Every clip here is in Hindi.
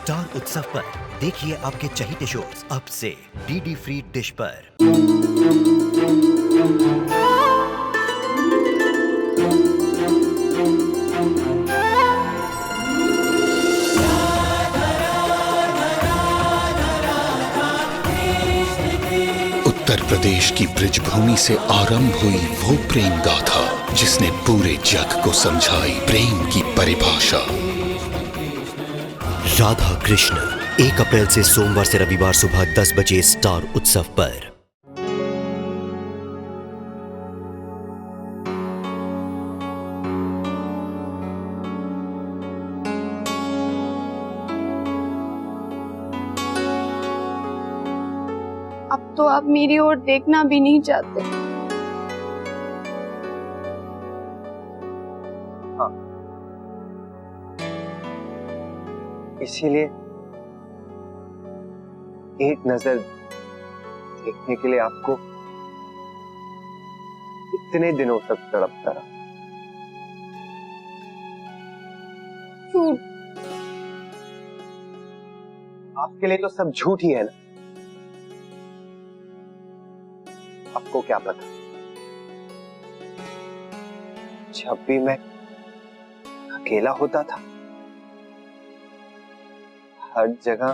स्टार उत्सव पर देखिए आपके चहीते शोज अब से डीडी फ्री डिश पर। उत्तर प्रदेश की ब्रिजभूमि से आरंभ हुई वो प्रेम गाथा जिसने पूरे जग को समझाई प्रेम की परिभाषा। राधा कृष्ण 1 अप्रैल से सोमवार से रविवार सुबह 10 बजे स्टार उत्सव पर। अब तो आप मेरी ओर देखना भी नहीं चाहते। हाँ, इसीलिए एक नजर देखने के लिए आपको इतने दिनों तक तड़पता रहा। झूठ। आपके लिए तो सब झूठ ही है ना। आपको क्या पता, जब भी मैं अकेला होता था हर जगह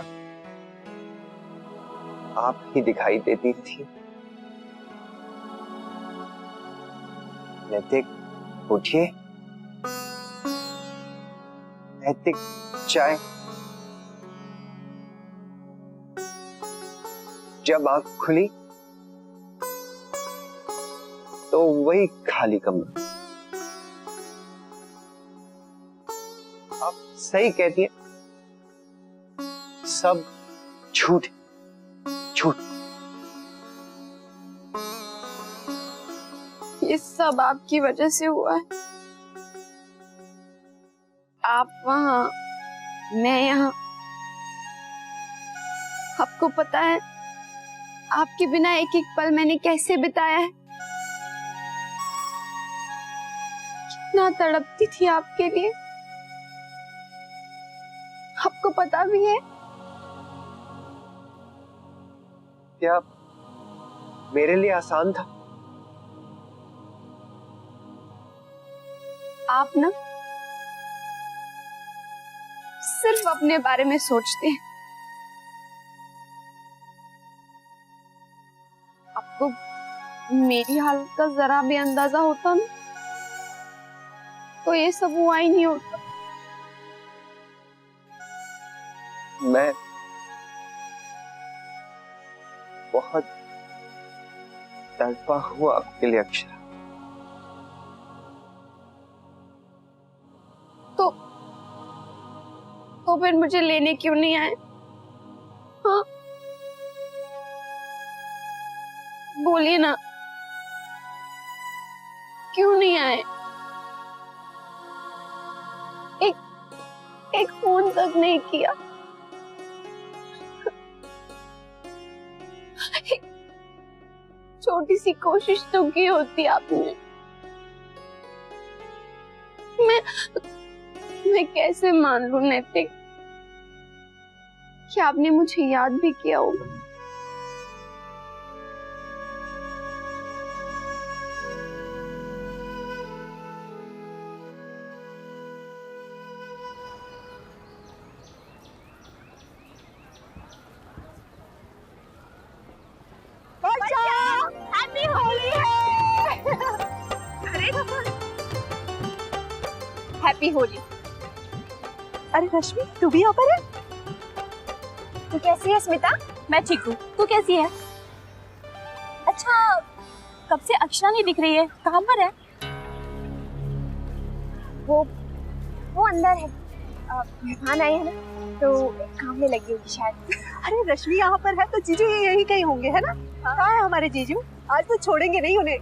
आप ही दिखाई देती थी। नैतिक उठिए, नैतिक चाय। जब आंख खुली तो वही खाली कमरा। आप सही कहती हैं, सब झूठ झूठ। ये सब आपकी वजह से हुआ है। आप वहां, मैं यहाँ। आपको पता है आपके बिना एक एक पल मैंने कैसे बिताया है। कितना तड़पती थी आपके लिए। आपको पता भी है। क्या मेरे लिए आसान था? आप ना सिर्फ अपने बारे में सोचते हैं। आपको मेरी हालत का जरा भी अंदाजा होता ना तो ये सब हुआ ही नहीं होता। मैं बहुत तड़पा हुआ आपके लिए अक्षरा। तो फिर मुझे लेने क्यों नहीं आए? हाँ, बोलिए ना, क्यों नहीं आए? एक फोन तक नहीं किया। छोटी सी कोशिश तो की होती आपने। मैं कैसे मान लूं नैतिक कि आपने मुझे याद भी किया होगा। हैप्पी होली है। हैप्पी होली। अरे रश्मि, तू भी यहाँ पर है? तू कैसी है स्मिता? मैं ठीक हूँ, तू कैसी है? अच्छा, कब से अक्षरा नहीं दिख रही है, कहाँ पर है? वो अंदर है। मेहमान आए हैं ना तो काम में लगी होगी शायद। अरे रश्मि यहाँ पर है तो जीजू यही कहीं होंगे, है ना? कहाँ है हमारे जीजू? आज तो छोड़ेंगे नहीं उन्हें।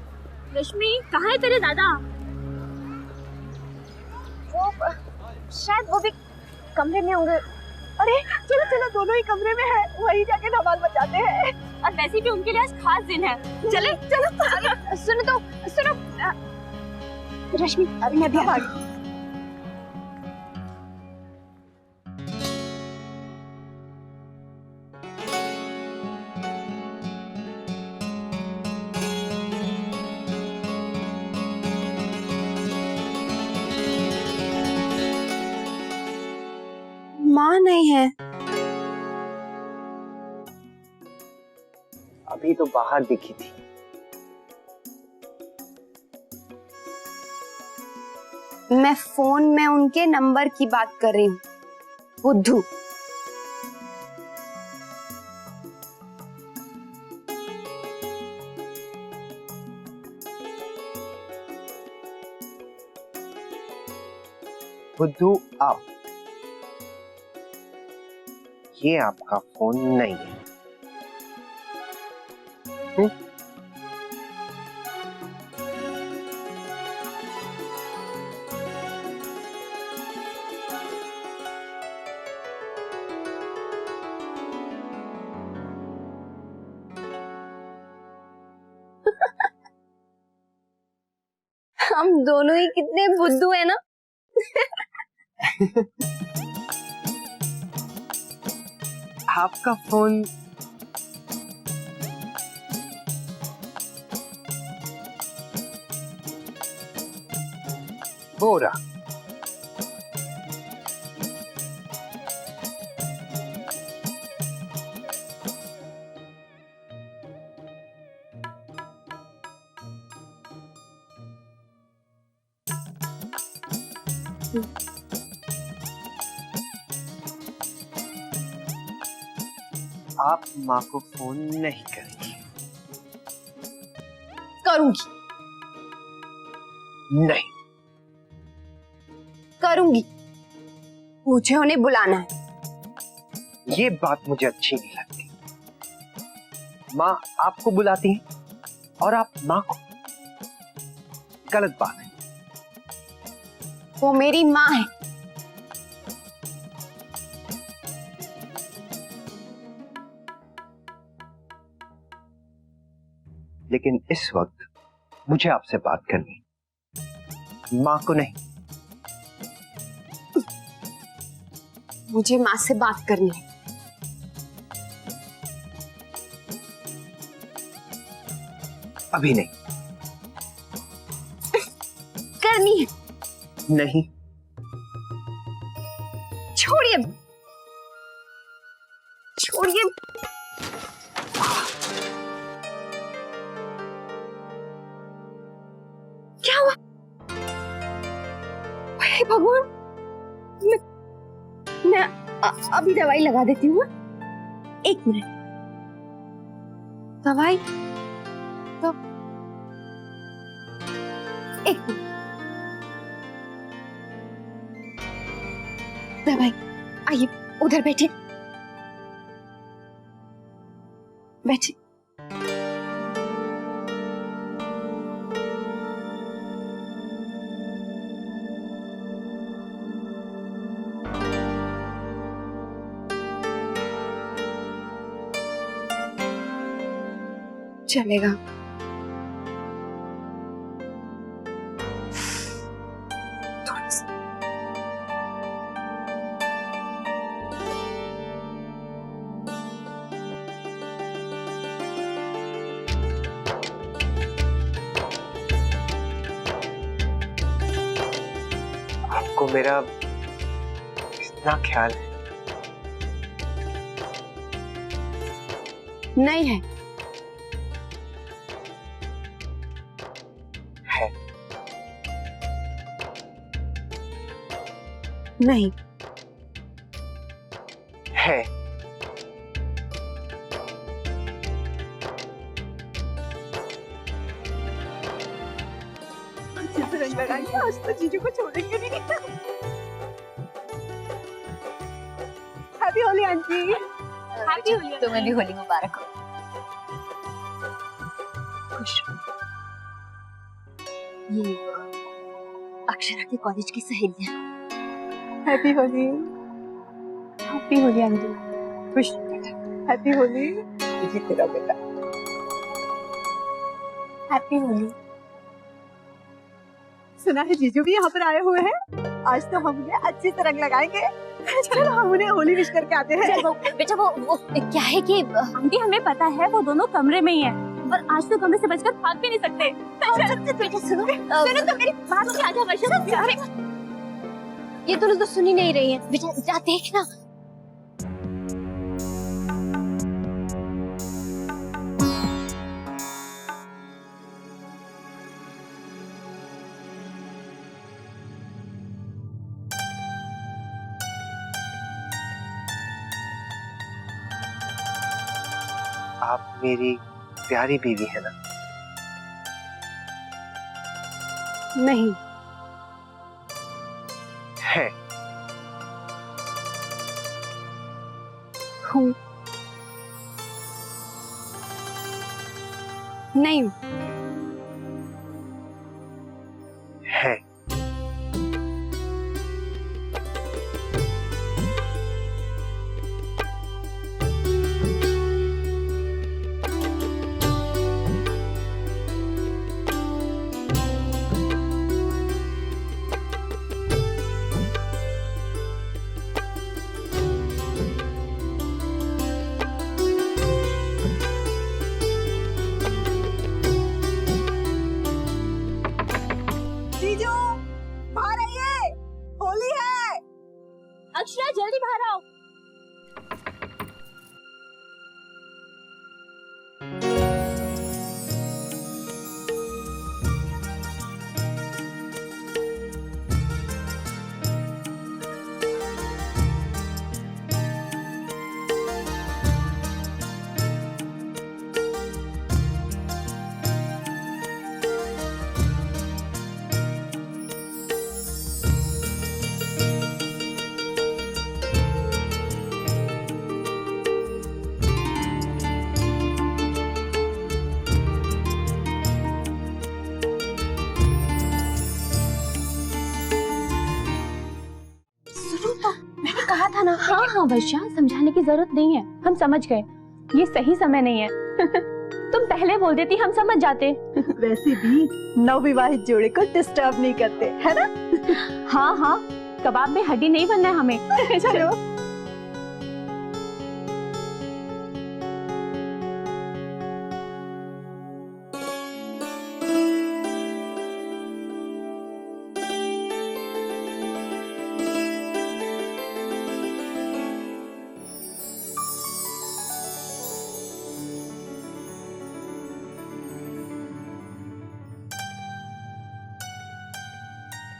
रश्मि, कहाँ है तेरे दादा? वो शायद वो भी कमरे में होंगे। अरे चलो चलो, दोनों ही कमरे में है, वही जाके धमाल मचाते हैं। और वैसे भी उनके लिए आज खास दिन है। चले चलो। सुनो रश्मि, अभी मैं भी आ गई। माँ नहीं है। अभी तो बाहर दिखी थी। मैं फोन में उनके नंबर की बात कर रही हूँ, बुद्धू। बुद्धू आप, ये आपका फोन नहीं है। हम दोनों ही कितने बुद्धू है ना। आपका फोन वो रहा। आप माँ को फोन नहीं करेंगी? करूंगी, नहीं। करूंगी। मुझे उन्हें बुलाना है। ये बात मुझे अच्छी नहीं लगती। माँ आपको बुलाती है और आप माँ को, गलत बात है। वो मेरी माँ है। लेकिन इस वक्त मुझे आपसे बात करनी है, माँ को नहीं। मुझे माँ से बात करनी है। अभी नहीं। करनी है। नहीं। छोड़िए, छोड़िए। क्या हुआ? हे भगवान, मैं अभी दवाई लगा देती हूँ। एक मिनट। दवाई तो एक मिनट। दवाई, आइए उधर बैठे, बैठे। चलेगा। थोड़ा सा। आपको मेरा इतना ख्याल है? नहीं है। है। नहीं है। रंग लगाएंगे, आज तो जीजू को छोड़ेंगे नहीं। Happy Holi aunty. Happy Holi. तुम्हें भी होली मुबारक हो। खुश। ये अक्षरा के कॉलेज की सहेलियां। Happy Holi. Happy Holi aunty. खुश। हैप्पी होली। जी तेरा बेटा। हैप्पी होली। सुना है जीजू भी यहाँ पर आए हुए हैं। आज तो हम उन्हें अच्छी से रंग लगाएंगे। चलो हम उन्हें होली विश करके आते हैं। बेटा वो क्या है कि आंटी हमें पता है वो दोनों कमरे में ही हैं, पर आज तो कमरे से बचकर भाग भी नहीं सकते। बेटा सुनो तो मेरी बात से आजा वर्षा। ये दोनों तो सुन ही नहीं रही है। बेटा जा देखना। आप मेरी प्यारी बीवी है ना? नहीं। है। हूँ। नहीं हूँ। है। जीजू बाहर आइए, होली है। अक्षरा जल्दी बाहर आओ। मैंने कहा था ना। हाँ हाँ वर्षा, समझाने की जरूरत नहीं है, हम समझ गए। ये सही समय नहीं है। तुम पहले बोल देती, हम समझ जाते। वैसे भी नवविवाहित जोड़े को डिस्टर्ब नहीं करते, है ना? हाँ हाँ, कबाब में हड्डी नहीं बनना है हमें। चलो।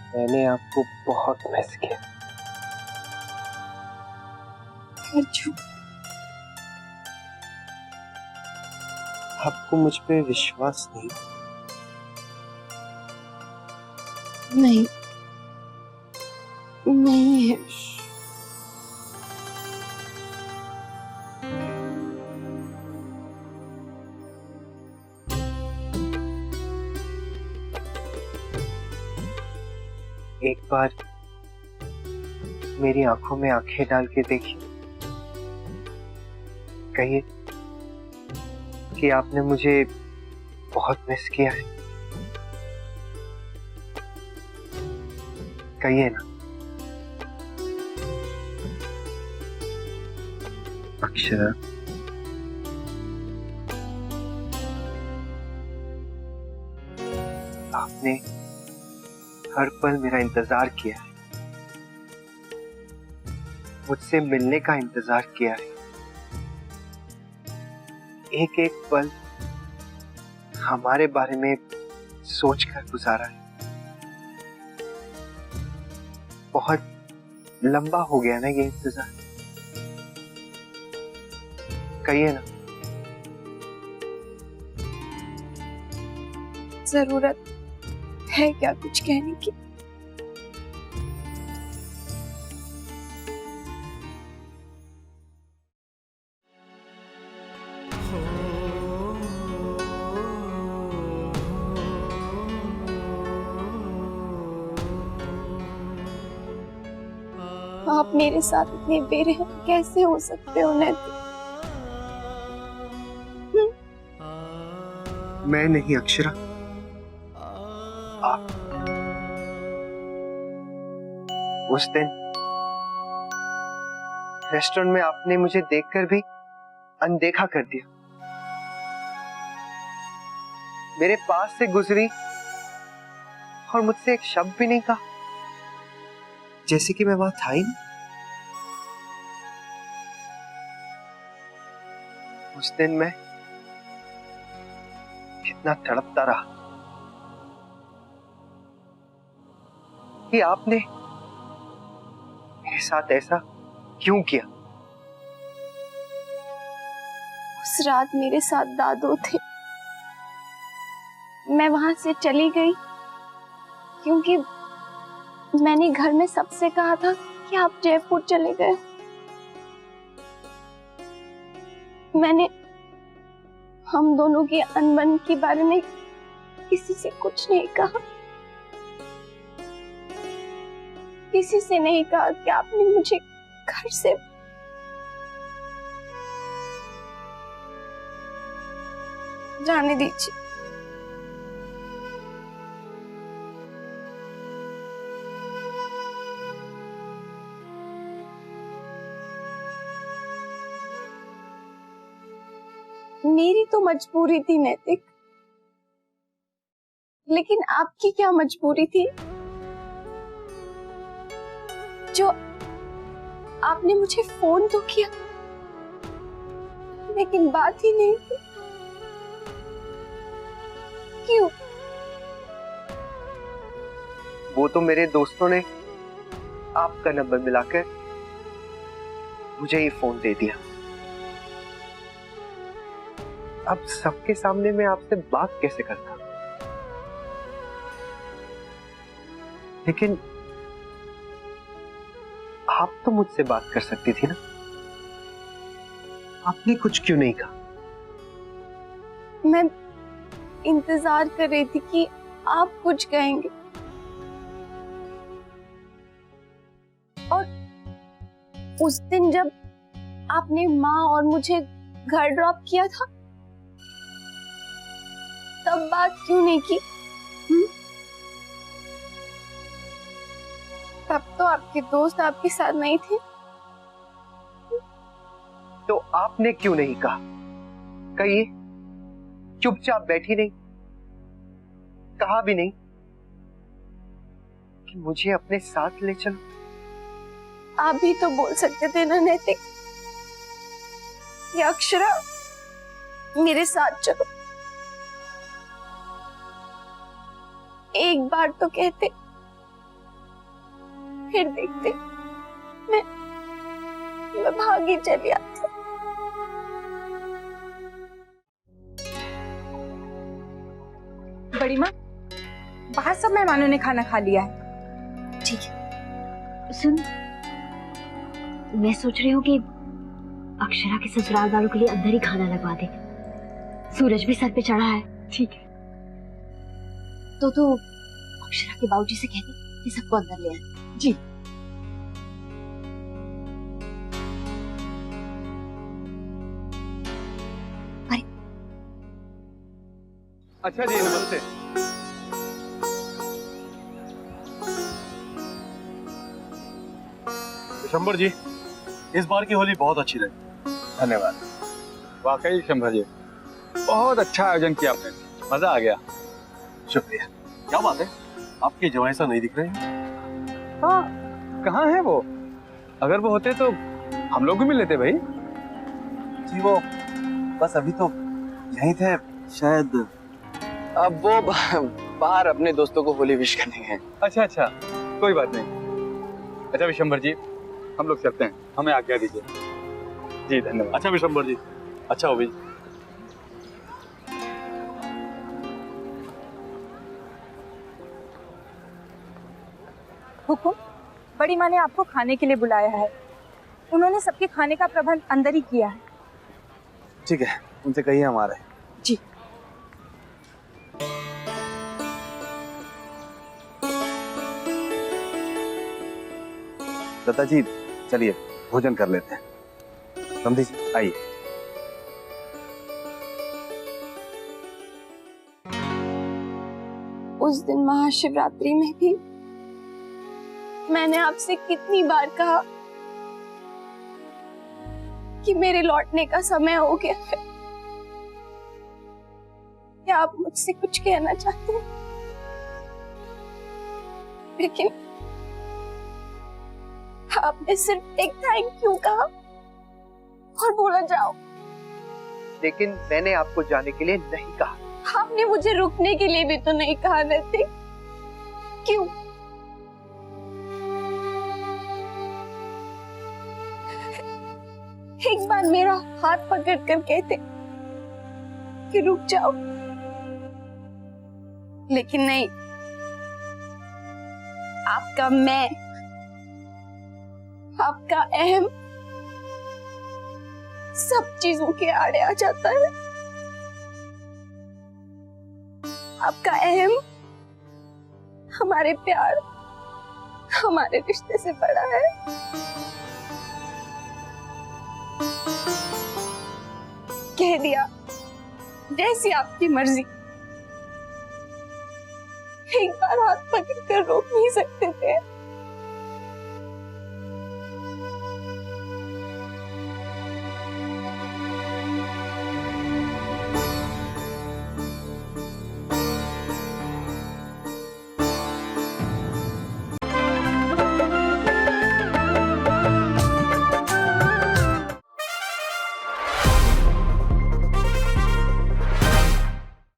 मैंने आपको बहुत मिस किया। अर्जुन, आपको मुझ पे विश्वास नहीं? नहीं, नहीं है। एक बार मेरी आंखों में आंखें डाल के देखिए, कहिए कि आपने मुझे बहुत मिस किया है। कहिए ना। अक्षरा, आपने हर पल मेरा इंतजार किया है, मुझसे मिलने का इंतजार किया है। एक एक पल हमारे बारे में सोचकर गुजारा है। बहुत लंबा हो गया ना ये इंतजार। कहिए ना। जरूरत है क्या कुछ कहने की? आप मेरे साथ इतने बेरहम कैसे हो सकते हो नैतिक? मैं नहीं अक्षरा, आप। उस दिन रेस्टोरेंट में आपने मुझे देखकर भी अनदेखा कर दिया, मेरे पास से गुजरी और मुझसे एक शब्द भी नहीं कहा, जैसे कि मैं वहां था ही नहीं। उस दिन मैं कितना तड़पता रहा कि आपने मेरे साथ ऐसा क्यों किया। उस उस रात मेरे साथ दादू थे। मैं वहां से चली गई क्योंकि मैंने घर में सबसे कहा था कि आप जयपुर चले गए। मैंने हम दोनों के अनबन के बारे में किसी से कुछ नहीं कहा, किसी से नहीं कहा कि आपने मुझे घर से जाने दीजिए। मेरी तो मजबूरी थी नैतिक, लेकिन आपकी क्या मजबूरी थी जो आपने मुझे फोन तो किया लेकिन बात ही नहीं की? क्यों? वो तो मेरे दोस्तों ने आपका नंबर मिलाकर मुझे ये फोन दे दिया। अब सबके सामने मैं आपसे बात कैसे करता? लेकिन आप तो मुझसे बात कर सकती थी ना, आपने कुछ क्यों नहीं कहा? मैं इंतजार कर रही थी कि आप कुछ कहेंगे, और उस दिन जब आपने माँ और मुझे घर ड्रॉप किया था तब बात क्यों नहीं की? तब तो आपके दोस्त आपके साथ नहीं थे। तो आपने क्यों नहीं कहा? कहिए, चुपचाप बैठी नहीं, कहा भी नहीं कि मुझे अपने साथ ले चलो? आप भी तो बोल सकते थे ना नैतिक कि अक्षरा मेरे साथ चलो। एक बार तो कहते, फिर देखते मैं भागी चली आती। बड़ी माँ, बाहर सब मेहमानों ने खाना खा लिया है। ठीक है। सुन, मैं सोच रही हूँ कि अक्षरा के ससुराल वालों के लिए अंदर ही खाना लगवा दे। सूरज भी सर पे चढ़ा है। ठीक है। तो तू अक्षरा के बाबूजी से कह दे कि सबको अंदर ले आए। जी। अरे अच्छा जी, नमस्ते। शंभर जी, इस बार की होली बहुत अच्छी रही। धन्यवाद। वाकई शंभर जी, बहुत अच्छा आयोजन किया आपने, मजा आ गया। शुक्रिया। क्या बात है, आपके जवाई सा नहीं दिख रहे हैं? हाँ, कहाँ है वो? अगर वो होते तो हम लोग भी मिल लेते भाई। जी वो बस अभी तो यहीं थे, शायद अब वो बाहर अपने दोस्तों को होली विश करने गए। अच्छा अच्छा, कोई बात नहीं। अच्छा विशंबर जी, हम लोग चलते हैं, हमें आज्ञा दीजिए। जी धन्यवाद। अच्छा विशंबर जी, अच्छा हो भाई। हुकुम, बड़ी माँ ने आपको खाने के लिए बुलाया है। उन्होंने सबके खाने का प्रबंध अंदर ही किया है। ठीक है, उनसे कहिए हम आ रहे हैं। जी। लता जी चलिए भोजन कर लेते हैं। समझी जी आइए। उस दिन महाशिवरात्रि में भी मैंने आपसे कितनी बार कहा कि मेरे लौटने का समय हो गया है। क्या आप मुझसे कुछ कहना चाहते हैं? लेकिन आपने सिर्फ एक थैंक यू कहा और बोला जाओ। लेकिन मैंने आपको जाने के लिए नहीं कहा। आपने मुझे रुकने के लिए भी तो नहीं कहा नैतिक। क्यों? एक बार मेरा हाथ पकड़ कर कहते कि रुक जाओ, लेकिन नहीं, आपका मैं, आपका अहम सब चीजों के आड़े आ जाता है। आपका अहम हमारे प्यार, हमारे रिश्ते से बड़ा है। कह दिया, जैसी आपकी मर्जी। एक बार हाथ पकड़ कर रोक नहीं सकते थे।